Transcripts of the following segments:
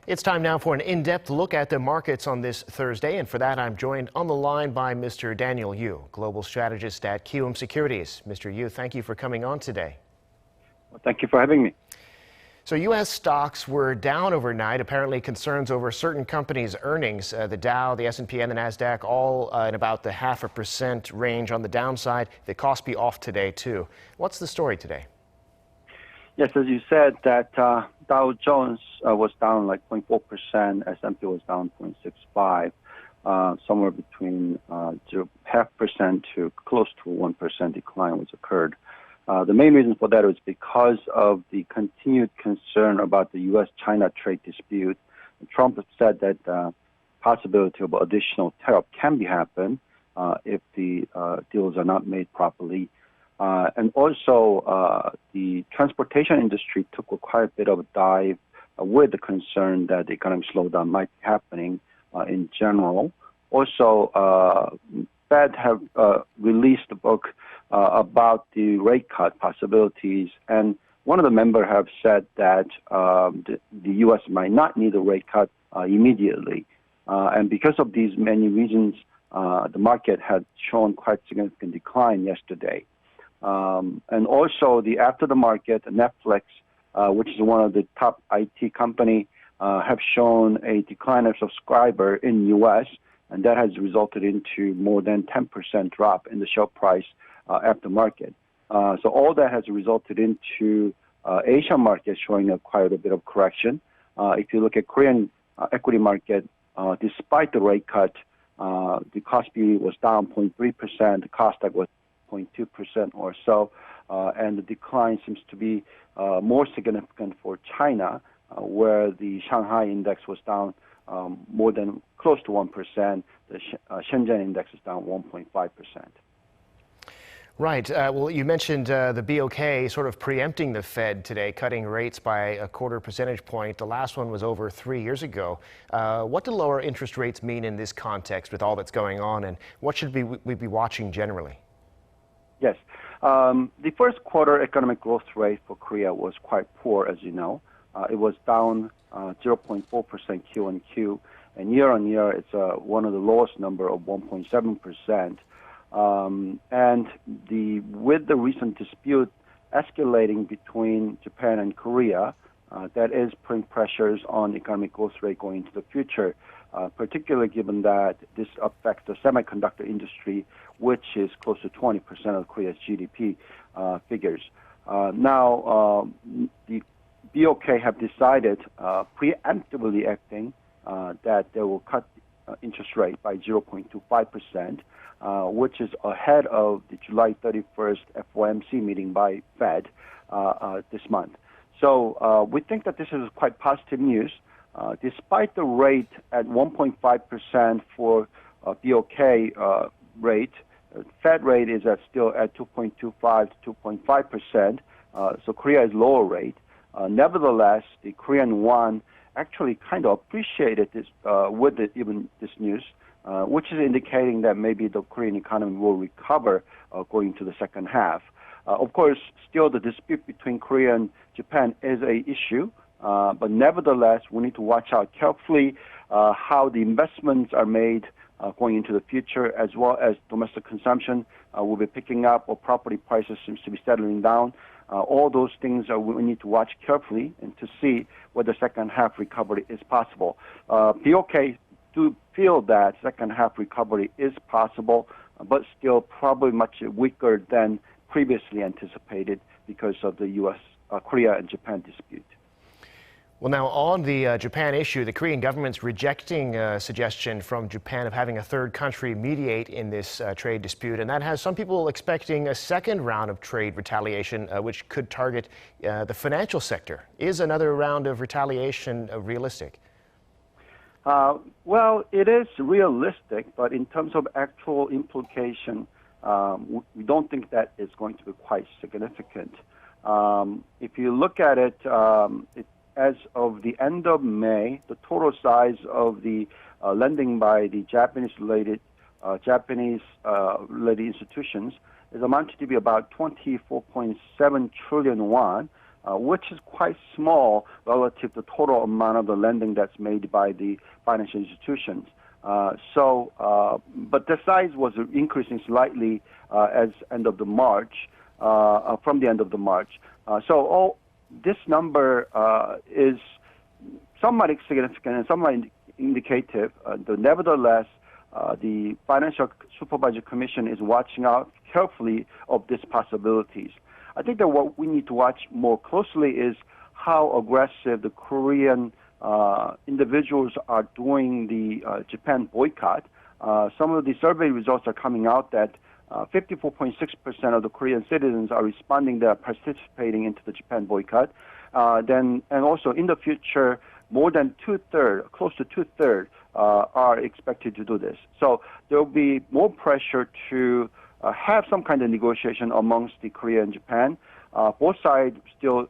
It's time now for an in-depth look at the markets on this Thursday, and for that I'm joined on the line by Mr. Daniel Yu, global strategist at Kiwoom Securities. Mr. Yu, thank you for coming on today. Well, thank you for having me. So U.S. stocks were down overnight, apparently concerns over certain companies' earnings. The Dow, the S&P, and the Nasdaq all in about the 0.5% range on the downside. The KOSPI off today, too. What's the story today? Yes, as you said, that Dowjones was down like 0.4%, S&P was down 0.65%, somewhere between 0.5% to close to 1% decline was occurred. The main reason for that was because of the continued concern about the U.S.-China trade dispute. Trump has said that possibility of additional tariff can happen if the deals are not made properly. And also, the transportation industry took quite a bit of a dive with the concern that the economic slowdown might be happening in general. Also, Fed have released a book about the rate cut possibilities, and one of the members have said that the U.S. might not need a rate cut immediately. And because of these many reasons, the market had shown quite significant decline yesterday. And also, after the market, Netflix, which is one of the top IT company, have shown a decline of subscriber in U.S., and that has resulted into more than 10% drop in the share price after market. So all that has resulted into Asian market showing quite a bit of correction. If you look at Korean equity market, despite the rate cut, the KOSPI was down 0.3%, the KOSDAK was 0.2% or so, and the decline seems to be more significant for China, where the Shanghai index was down more than close to 1%. The Shenzhen index is down 1.5%. Right. Well, you mentioned the BOK sort of preempting the Fed today, cutting rates by a 0.25 percentage point. The last one was over 3 years ago. What do lower interest rates mean in this context with all that's going on, and what should we be watching generally? Yes. The first quarter economic growth rate for Korea was quite poor, as you know. It was down 0.4% Q-on-Q, and year-on-year, it's one of the lowest number of 1.7%. And with the recent dispute escalating between Japan and Korea, that is putting pressures on economic growth rate going into the future, particularly given that this affects the semiconductor industry, which is close to 20% of Korea's GDP figures. Now, the BOK have decided, preemptively acting, that they will cut interest rate by 0.25%, which is ahead of the July 31st FOMC meeting by Fed this month. So we think that this is quite positive news. Despite the rate at 1.5% for BOK rate, Fed rate is still at 2.25 to 2.5%. So Korea is lower rate. Nevertheless, the Korean won actually kind of appreciated this with this news, which is indicating that maybe the Korean economy will recover going to the second half. Of course, still the dispute between Korea and Japan is an issue, but nevertheless, we need to watch out carefully how the investments are made going into the future, as well as domestic consumption will be picking up, or property prices seems to be settling down. All those things we need to watch carefully and to see whether second half recovery is possible. BOK do feel that second half recovery is possible, but still probably much weaker than previously anticipated because of the U.S., Korea and Japan dispute. Well, now on the Japan issue, the Korean government's rejecting a suggestion from Japan of having a third country mediate in this trade dispute, and that has some people expecting a second round of trade retaliation, which could target the financial sector. Is another round of retaliation realistic? Well, it is realistic, but in terms of actual implication, we don't think that is going to be quite significant. If you look at it, as of the end of May, the total size of the lending by the Japanese-related institutions is amounted to be about 24.7 trillion won, which is quite small relative to the total amount of the lending that's made by the financial institutions. But the size was increasing slightly as end of the March, from the end of the March. This number is somewhat significant and somewhat indicative. Nevertheless, the Financial Supervisory Commission is watching out carefully of these possibilities. I think that what we need to watch more closely is how aggressive the Korean individuals are doing the Japan boycott. Some of the survey results are coming out that 54.6% of the Korean citizens are responding, they are participating into the Japan boycott. And also in the future, more than close to two-thirds are expected to do this. So there will be more pressure to have some kind of negotiation amongst the Korea and Japan. Both sides still,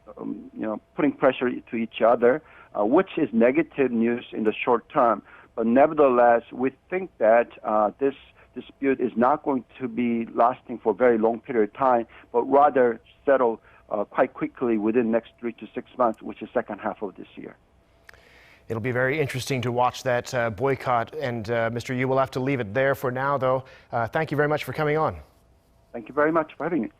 putting pressure to each other, which is negative news in the short term. But nevertheless, we think that this dispute is not going to be lasting for a very long period of time, but rather settle quite quickly within the next 3 to 6 months, which is second half of this year. It'll be very interesting to watch that boycott. And Mr. Yu, we'll have to leave it there for now, though. Thank you very much for coming on. Thank you very much for having me.